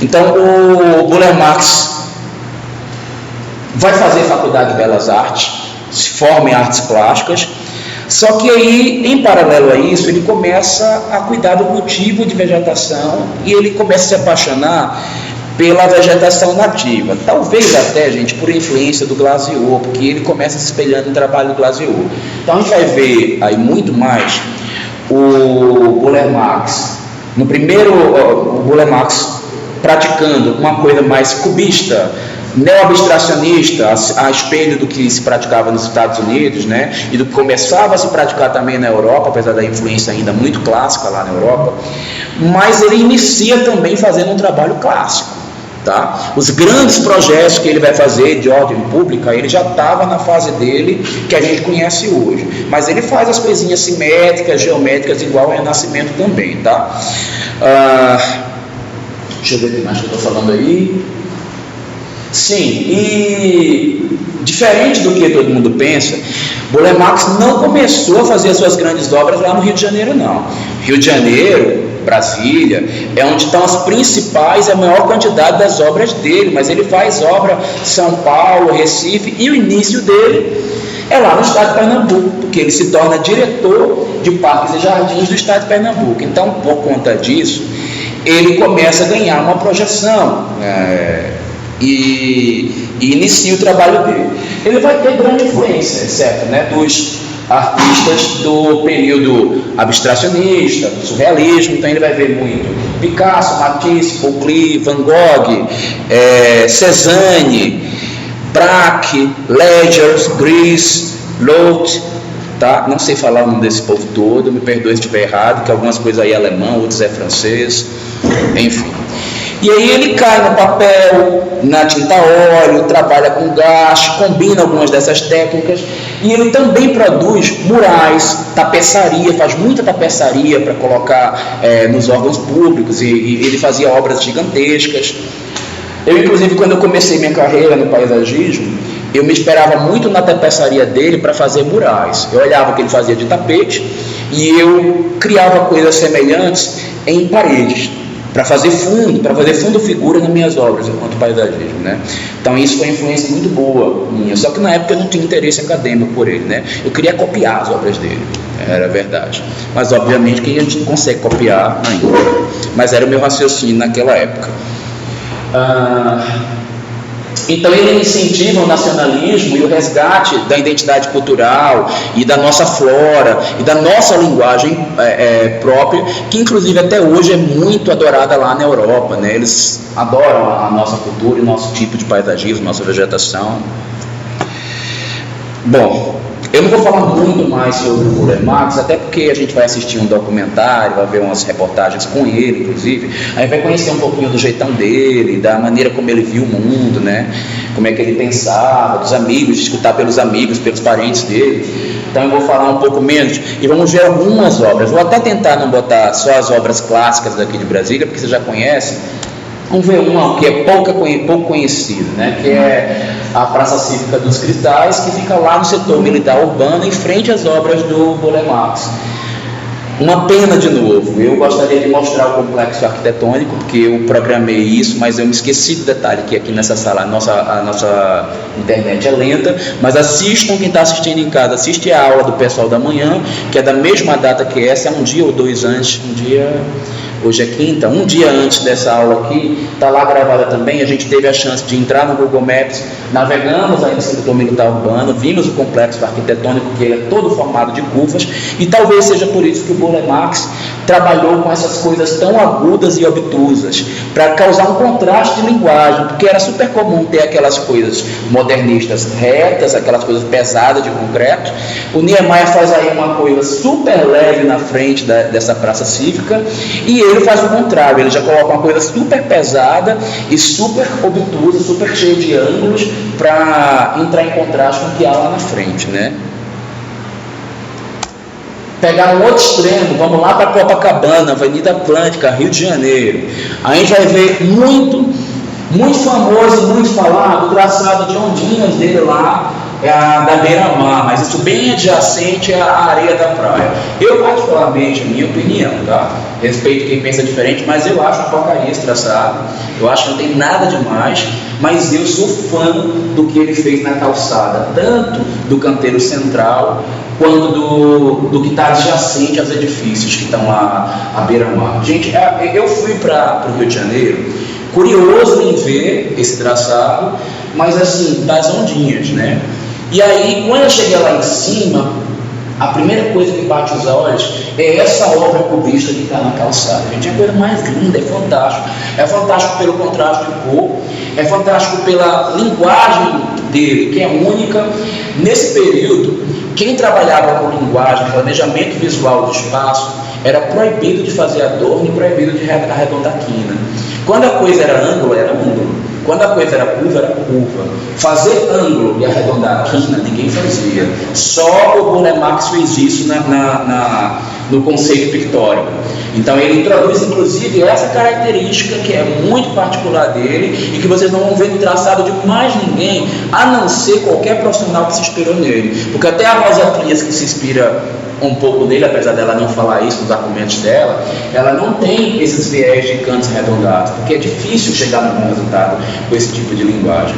Então o Burle Marx vai fazer faculdade de Belas Artes, se forma em artes plásticas. Só que aí, em paralelo a isso, ele começa a cuidar do cultivo de vegetação e ele começa a se apaixonar pela vegetação nativa. Talvez até, gente, por influência do Glaziot, porque ele começa se espelhando no trabalho do Glaziot. Então a gente vai ver aí muito mais o Burle Marx, o Burle Marx praticando uma coisa mais cubista, neo-abstracionista, a espelho do que se praticava nos Estados Unidos, né, e do que começava a se praticar também na Europa, apesar da influência ainda muito clássica lá na Europa, mas ele inicia também fazendo um trabalho clássico, tá? Os grandes projetos que ele vai fazer de ordem pública, ele já estava na fase dele que a gente conhece hoje, mas ele faz as coisinhas simétricas, geométricas, igual ao Renascimento também, tá? Deixa eu ver o que mais que eu estou falando aí. Sim, e diferente do que todo mundo pensa, Burle Marx não começou a fazer as suas grandes obras lá no Rio de Janeiro, não. Rio de Janeiro, Brasília, é onde estão as principais e a maior quantidade das obras dele, mas ele faz obra em São Paulo, Recife, e o início dele é lá no estado de Pernambuco, porque ele se torna diretor de parques e jardins do estado de Pernambuco. Então, por conta disso, ele começa a ganhar uma projeção, e inicia o trabalho dele. Ele vai ter grande influência, certo, né, dos artistas do período abstracionista, do surrealismo. Então ele vai ver muito Picasso, Matisse, Paul Klee, Van Gogh, Cézanne, Braque, Ledgers, Gris, Loth, tá? Não sei falar o nome desse povo todo, me perdoe se estiver errado, que algumas coisas aí é alemão, outras é francês, enfim. E aí ele cai no papel, na tinta óleo, trabalha com gás, combina algumas dessas técnicas, e ele também produz murais, tapeçaria, faz muita tapeçaria para colocar nos órgãos públicos, e ele fazia obras gigantescas. Eu, inclusive, quando eu comecei minha carreira no paisagismo, eu me esperava muito na tapeçaria dele para fazer murais. Eu olhava o que ele fazia de tapete e eu criava coisas semelhantes em paredes, para fazer fundo figura nas minhas obras enquanto paisagismo, né? Então isso foi uma influência muito boa minha, só que na época eu não tinha interesse acadêmico por ele, né? Eu queria copiar as obras dele, era verdade, mas obviamente que a gente não consegue copiar ainda, mas era o meu raciocínio naquela época. Então ele incentiva o nacionalismo e o resgate da identidade cultural e da nossa flora e da nossa linguagem própria, que inclusive até hoje é muito adorada lá na Europa, né? Eles adoram a nossa cultura e o nosso tipo de paisagismo, nossa vegetação. Bom, Eu não vou falar muito mais sobre o Burle Marx, até porque a gente vai assistir um documentário, vai ver umas reportagens com ele, inclusive. Aí vai conhecer um pouquinho do jeitão dele, da maneira como ele viu o mundo, né? Como é que ele pensava, dos amigos, escutar pelos amigos, pelos parentes dele. Então eu vou falar um pouco menos e vamos ver algumas obras. Vou até tentar não botar só as obras clássicas daqui de Brasília, porque você já conhece. Vamos ver uma que é pouco conhecida, né? Que é a Praça Cívica dos Cristais, que fica lá no setor militar urbano, em frente às obras do Burle Marx. Uma pena de novo, eu gostaria de mostrar o complexo arquitetônico, porque eu programei isso, mas eu me esqueci do detalhe que aqui nessa sala a nossa internet é lenta, mas assistam, quem está assistindo em casa, assiste a aula do pessoal da manhã, que é da mesma data que essa, é um dia ou dois antes, hoje é quinta, um dia antes dessa aula aqui, está lá gravada também. A gente teve a chance de entrar no Google Maps, navegamos aí no setor militar urbano, vimos o complexo arquitetônico, que ele é todo formado de curvas, e talvez seja por isso que o Burle Marx trabalhou com essas coisas tão agudas e obtusas, para causar um contraste de linguagem, porque era super comum ter aquelas coisas modernistas retas, aquelas coisas pesadas de concreto. O Niemeyer faz aí uma coisa super leve na frente dessa praça cívica, e ele faz o contrário, ele já coloca uma coisa super pesada e super obtusa, super cheia de ângulos, para entrar em contraste com o que há lá na frente, né? Pegar um outro extremo, vamos lá para Copacabana, Avenida Atlântica, Rio de Janeiro. Aí a gente vai ver muito famoso, muito falado, o traçado de ondinhas dele lá, da beira-mar, mas isso bem adjacente à areia da praia. Eu, particularmente, a minha opinião, tá? Respeito quem pensa diferente, mas eu acho uma porcaria esse traçado. Eu acho que não tem nada demais, mas eu sou fã do que ele fez na calçada, tanto do canteiro central, quanto do que está adjacente aos edifícios que estão lá à beira-mar. Gente, eu fui para o Rio de Janeiro, curioso em ver esse traçado, mas assim, das ondinhas, né? E aí, quando eu cheguei lá em cima, a primeira coisa que bate os olhos é essa obra cubista que está na calçada. Gente, é a coisa mais linda, é fantástico. É fantástico pelo contraste de cor, é fantástico pela linguagem dele, que é única. Nesse período, quem trabalhava com linguagem, planejamento visual do espaço, era proibido de fazer adorno e proibido de arredondar quina. Quando a coisa era ângulo, era ângulo. Quando a coisa era curva. Fazer ângulo e arredondar a quina, ninguém fazia. Só o Burle Marx fez isso no conceito pictórico. Então ele introduz, inclusive, essa característica que é muito particular dele e que vocês não vão ver no traçado de mais ninguém, a não ser qualquer profissional que se inspirou nele. Porque até a Rosa Frias, que se inspira um pouco nele, apesar dela não falar isso nos argumentos dela, ela não tem esses viés de cantos arredondados, porque é difícil chegar no bom resultado com esse tipo de linguagem.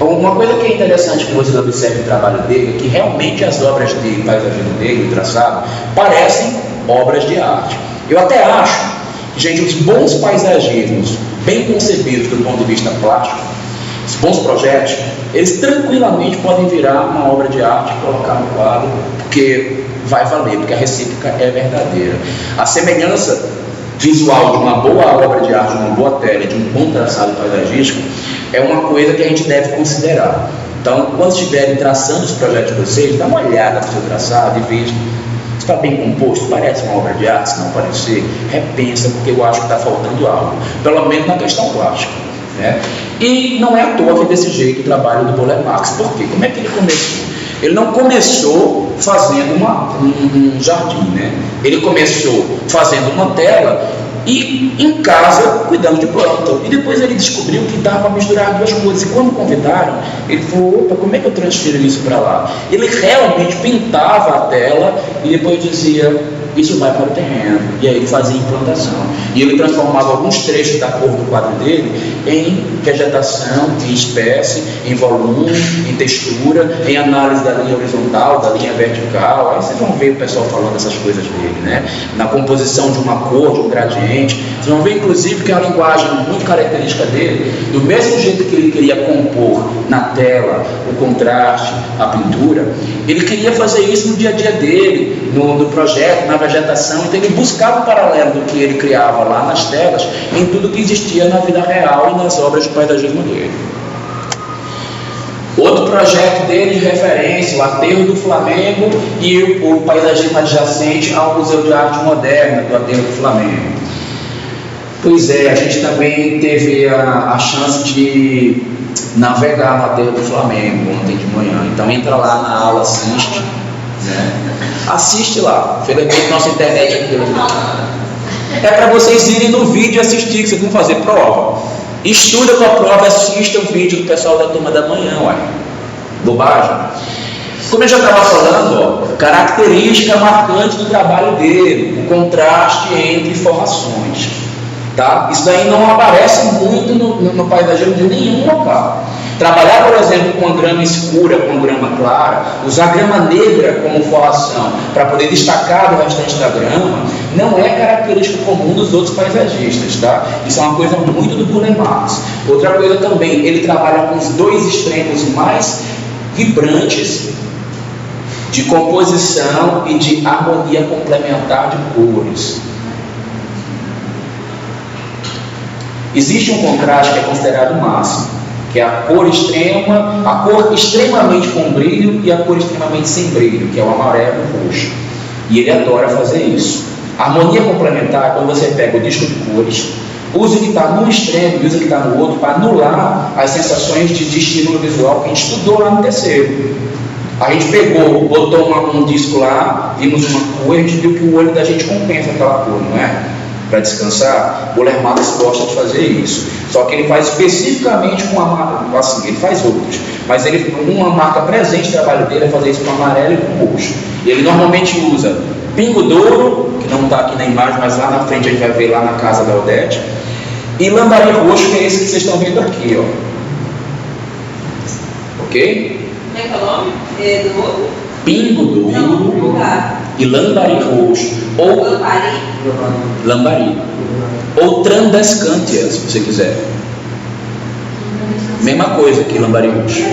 Uma coisa que é interessante que vocês observem no trabalho dele é que realmente as obras dele, o paisagismo dele, o traçado, parecem obras de arte. Eu até acho, gente, os bons paisagismos, bem concebidos do ponto de vista plástico, os bons projetos, eles tranquilamente podem virar uma obra de arte e colocar no quadro, porque vai valer, porque a recíproca é verdadeira. A semelhança visual de uma boa obra de arte, de uma boa tela, de um bom traçado paisagístico, é uma coisa que a gente deve considerar. Então, quando estiverem traçando os projetos de vocês, dá uma olhada no seu traçado e veja, está bem composto, parece uma obra de arte, se não parecer, repensa, porque eu acho que está faltando algo, pelo menos na questão plástica, né? E não é à toa que é desse jeito o trabalho do Burle Marx. Por quê? Como é que ele começou? Ele não começou fazendo um jardim, né? Ele começou fazendo uma tela e em casa cuidando de planta. E depois ele descobriu que dava para misturar duas coisas. E quando convidaram, ele falou: opa, como é que eu transfiro isso para lá? Ele realmente pintava a tela e depois dizia: isso vai para o terreno. E aí ele fazia implantação. E ele transformava alguns trechos da cor do quadro dele em vegetação, em espécie, em volume, em textura, em análise da linha horizontal, da linha vertical. Aí vocês vão ver o pessoal falando essas coisas dele, né? Na composição de uma cor, de um gradiente. Vocês vão ver, inclusive, que é uma linguagem muito característica dele. Do mesmo jeito que ele queria compor na tela o contraste, a pintura, ele queria fazer isso no dia a dia dele, no projeto, na vegetação. Então ele buscava o paralelo do que ele criava lá nas telas em tudo que existia na vida real e nas obras de paisagismo dele. Outro projeto dele de referência, o Aterro do Flamengo e o paisagismo adjacente ao Museu de Arte Moderna do Aterro do Flamengo. Pois é, a gente também teve a chance de navegar no Aterro do Flamengo ontem de manhã. Então entra lá na aula, assiste, né? Assiste lá. Felizmente nossa internet aqui é para vocês irem no vídeo e assistir, que vocês vão fazer prova. Estuda com a prova, assista o vídeo do pessoal da turma da manhã, ué. Bobagem. Como eu já estava falando, ó, característica marcante do trabalho dele, o contraste entre formações. Tá? Isso daí não aparece muito no paisagismo de nenhum local. Trabalhar, por exemplo, com a grama escura, com grama clara, usar grama negra como forração para poder destacar do restante da grama, não é característica comum dos outros paisagistas. Tá? Isso é uma coisa muito do Burle Marx. Outra coisa também, ele trabalha com os dois extremos mais vibrantes de composição e de harmonia complementar de cores. Existe um contraste que é considerado máximo, que é a cor extrema, a cor extremamente com brilho e a cor extremamente sem brilho, que é o amarelo e o roxo. E ele adora fazer isso. A harmonia complementar é quando você pega o disco de cores, usa o que está num extremo e usa o que está no outro para anular as sensações de estímulo visual que a gente estudou lá no terceiro. A gente pegou, botou um disco lá, vimos uma cor e a gente viu que o olho da gente compensa aquela cor, não é? Para descansar. O Burle Marx gosta de fazer isso. Só que ele faz especificamente com a marca, assim, ele faz outros, mas uma marca presente no trabalho dele é fazer isso com amarelo e com roxo. E ele normalmente usa pingo douro, que não está aqui na imagem, mas lá na frente a gente vai ver lá na casa da Odete, e lambari roxo, que é esse que vocês estão vendo aqui, ó. Ok? Como é que é o nome? Do outro? Pingo douro e lambari roxo. Ou lambari. Ou trandescantia, se você quiser. Mesma coisa que lambari roxo.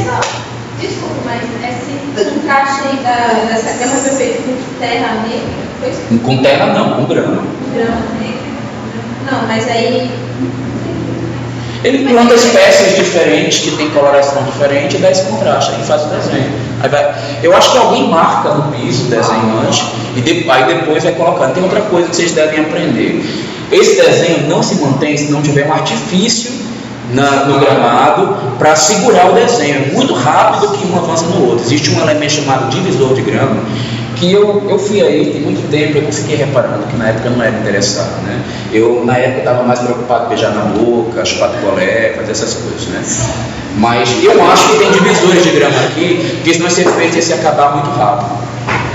Desculpa, mas esse contraste aí dessa grama foi feito com terra negra? Com terra não, com grama. Grama negra? Não, mas aí... Ele planta espécies diferentes, que tem coloração diferente, e dá esse contraste, aí faz o desenho. Eu acho que alguém marca no piso o desenhante, e aí depois vai colocando. Tem outra coisa que vocês devem aprender. Esse desenho não se mantém se não tiver um artifício no gramado para segurar o desenho. É muito rápido que um avança no outro. Existe um elemento chamado divisor de grama, que eu fui aí, tem muito tempo, eu não fiquei reparando, que na época eu não era interessado, né? Na época eu estava mais preocupado em beijar na boca, chupar picolé, fazer essas coisas, né? Mas eu acho que tem divisores de grama aqui, que senão esse efeito ia se acabar muito rápido.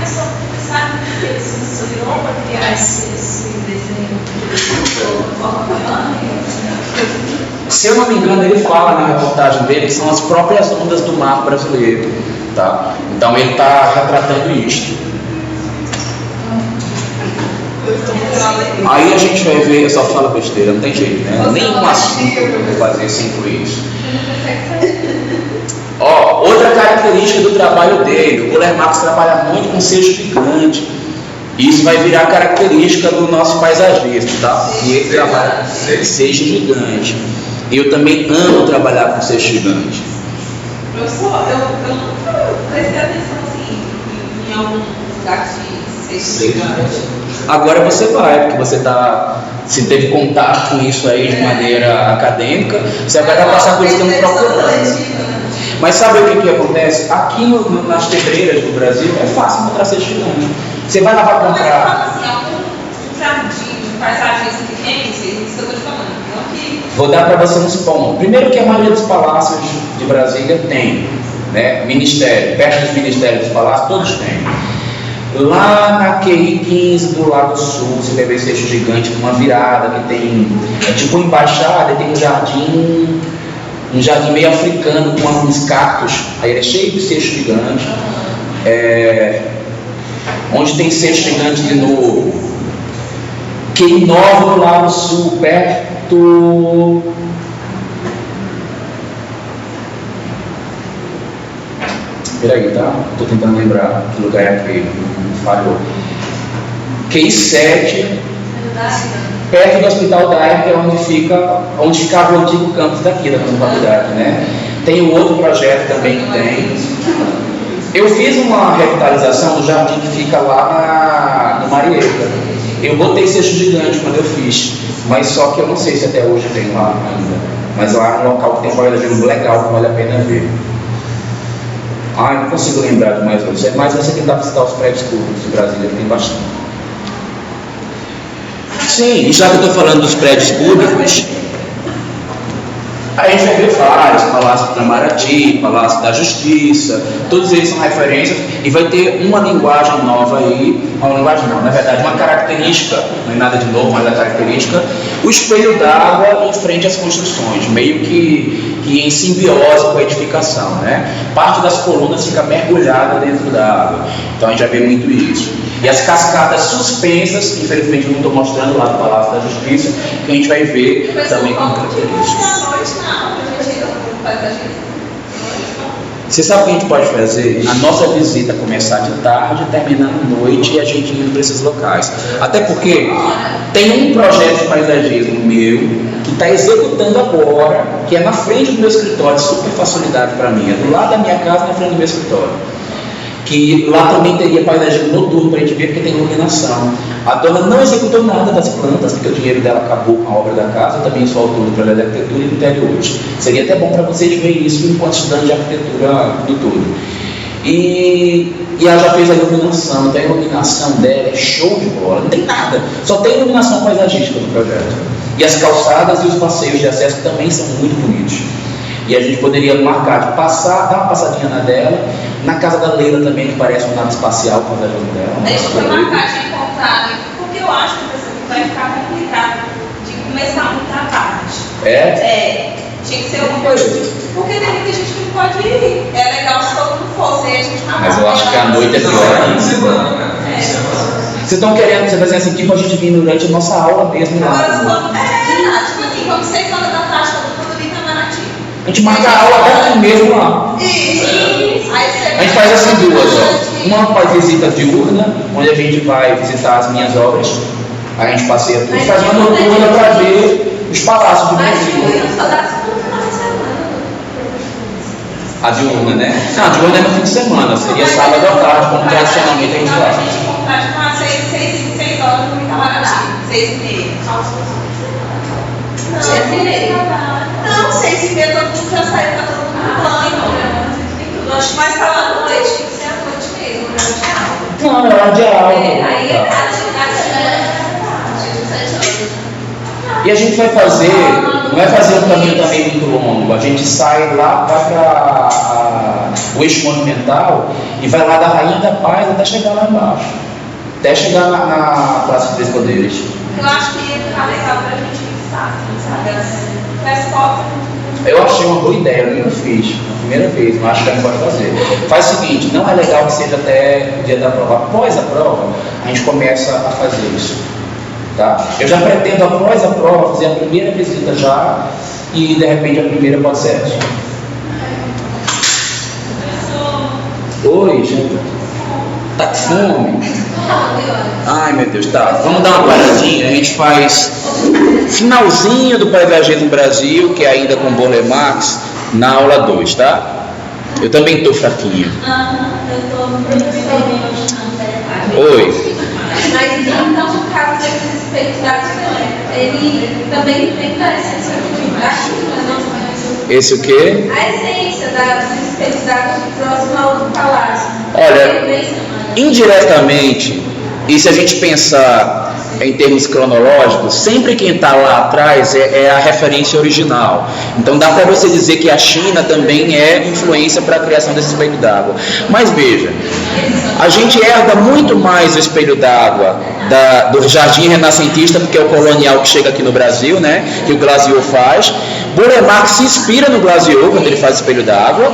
Pessoal, sabe que ele se inspirou para criar esse desenho de forma plana? Se eu não me engano, ele fala na reportagem dele que são as próprias ondas do mar brasileiro, tá? Então ele está retratando isto. Aí a gente vai ver, eu só falo besteira, não tem jeito, né? Nenhum assunto eu vou fazer sem incluir isso. Ó, outra característica do trabalho dele, o Burle Marx trabalha muito com seixo gigante. Isso vai virar característica do nosso paisagista, tá? E ele trabalha com seixo gigante. Eu também amo trabalhar com seixo gigante. Professor, eu nunca prestei atenção assim, em algum lugar de seixo gigante. Agora você vai, porque você teve contato com isso aí de maneira acadêmica, você vai passar por isso que eu não procurando. Mas sabe o que acontece? Aqui nas pedreiras do Brasil é fácil encontrar seixo gigante. Você vai lá para comprar. Mas assim, algum jardim de paisagista que tem, isso que eu estou te falando. Não que... Vou dar para você uns pontos. Primeiro que a maioria dos palácios de Brasília tem, né? Ministério, perto dos ministérios dos palácios, todos têm. Lá na QI 15 do Lago Sul, você vai ver seixo gigante com uma virada que tem, é tipo uma embaixada, tem um jardim meio africano com alguns cactos, aí ele é cheio de seixo gigante. Onde tem seixo gigante de novo? QI 9 do Lago Sul, perto... Peraí, tá? Estou tentando lembrar que lugar é aquele, falhou. QI 7, perto do Hospital da Área, que é onde ficava o antigo campus daqui, da nossa faculdade, né? Tem o outro projeto também que tem. Eu fiz uma revitalização do jardim que fica lá no Marieta. Eu botei cesto gigante quando eu fiz, mas só que eu não sei se até hoje tem lá ainda. Mas lá é um local que tem um paisagismo legal, que vale a pena ver. Não consigo lembrar de mais outros. Mas você tentar visitar os prédios públicos de Brasília, tem bastante. Sim, e já que eu estou falando dos prédios públicos, a gente vai ver vários, Palácio do Itamaraty, Palácio da Justiça, todos eles são referências e vai ter uma linguagem nova aí, uma linguagem não, na verdade uma característica, não é nada de novo, mas a característica, o espelho d'água em frente às construções, meio que em simbiose com a edificação, né? Parte das colunas fica mergulhada dentro da água, então a gente já vê muito isso. E as cascadas suspensas, infelizmente eu não estou mostrando lá do Palácio da Justiça, que a gente vai ver também com características. Você sabe o que a gente pode fazer? A nossa visita começar de tarde, terminar à noite e a gente indo para esses locais. Até porque tem um projeto de paisagismo meu que está executando agora, que é na frente do meu escritório, super facilidade para mim, é do lado da minha casa, na frente do meu escritório. Que lá também teria paisagismo noturno para a gente ver, porque tem iluminação. A dona não executou nada das plantas, porque o dinheiro dela acabou com a obra da casa, também sou autor do projeto de arquitetura e interiores. Seria até bom para vocês verem isso enquanto estudante de arquitetura do todo. E ela já fez a iluminação, então a iluminação dela é show de bola, não tem nada, só tem iluminação paisagística no projeto. E as calçadas e os passeios de acesso também são muito bonitos. E a gente poderia marcar de passar, dar uma passadinha na dela, na casa da Leila também, que parece uma nave espacial com a dela. A gente foi marcar de encontrar, porque eu acho que vai ficar complicado de começar muito à tarde. Tinha que ser uma coisa, porque tem muita gente que não pode ir. É legal se todo mundo fosse, aí a gente marcar. Mas eu acho que a noite é pior ainda. Vocês estão querendo, você vai dizer assim, tipo a gente vir durante a nossa aula mesmo. Agora, tipo assim, vamos 6 horas da tarde, todo mundo ali em Itamaraty. A gente marca a aula até aqui mesmo lá. Isso. A gente faz assim duas, ó. Uma faz visita diurna, onde a gente vai visitar as minhas obras. Aí a gente passeia tudo. Faz uma noturna para ver os palácios de Brasília. A diurna, né? Não, a diurna é no fim de semana. Seria sábado à tarde, como tradicionalmente a gente faz. A gente comprar tipo 6 horas no Itamaraty. 6h30. Não, 6h30 todo mundo já saiu, tá todo mundo banho. Mas tá lá à noite, tem que ser à noite mesmo, horário de aula. Não, é hora de aula. Aí é tarde. E a gente vai fazer, não vai fazer um caminho também muito longo. A gente sai lá, vai para o eixo monumental e vai lá da Rainha da Paz até chegar lá embaixo. Até chegar na Praça dos Três Poderes. Eu acho que ia ficar legal pra gente visitar, sabe? Eu achei uma boa ideia, eu nunca fiz, na primeira vez, mas acho que a gente pode fazer. Faz o seguinte, não é legal que seja até o dia da prova. Após a prova, a gente começa a fazer isso. Tá? Eu já pretendo, após a prova, fazer a primeira visita já, e de repente a primeira pode ser essa. Oi, gente. Tá com fome? Ai, meu Deus, tá. Vamos dar uma paradinha, a gente faz finalzinho do Paisagismo Brasil, que é ainda com Burle Marx, na aula 2, tá? Eu também tô fraquinho. Oi. Mas então, no caso desses espelhos d'água, ele também tem a essência da China, não? Esse o quê? A essência dos espelhos d'água próximo ao do palácio. Olha, indiretamente, e se a gente pensar em termos cronológicos, sempre quem está lá atrás é a referência original. Então dá para você dizer que a China também é influência para a criação desse espelho d'água. Mas veja, a gente herda muito mais o espelho d'água do jardim renascentista, porque é o colonial que chega aqui no Brasil, né, que o Glaziot faz. Burle Marx se inspira no Glaziot quando ele faz espelho d'água.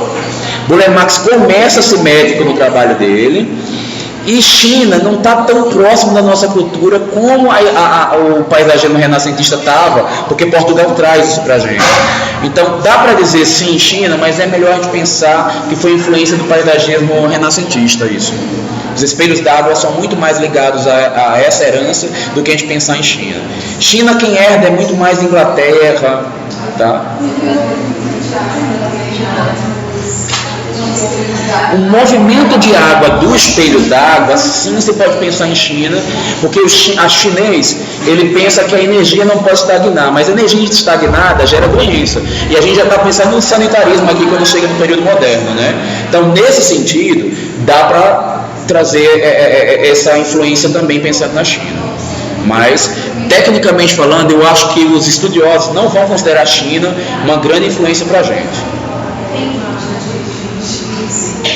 Burle Marx começa a ser médico no trabalho dele. E China não está tão próximo da nossa cultura como o paisagismo renascentista estava, porque Portugal traz isso para a gente. Então dá para dizer sim China, mas é melhor a gente pensar que foi influência do paisagismo renascentista isso. Os espelhos d'água são muito mais ligados a essa herança do que a gente pensar em China. China quem herda é muito mais Inglaterra, Tá? O movimento de água do espelho d'água, sim, você pode pensar em China, porque a chinês, ele pensa que a energia não pode estagnar, mas a energia estagnada gera doença. E a gente já está pensando no sanitarismo aqui quando chega no período moderno, né? Então, nesse sentido, dá para trazer essa influência também pensando na China. Mas, tecnicamente falando, eu acho que os estudiosos não vão considerar a China uma grande influência para a gente.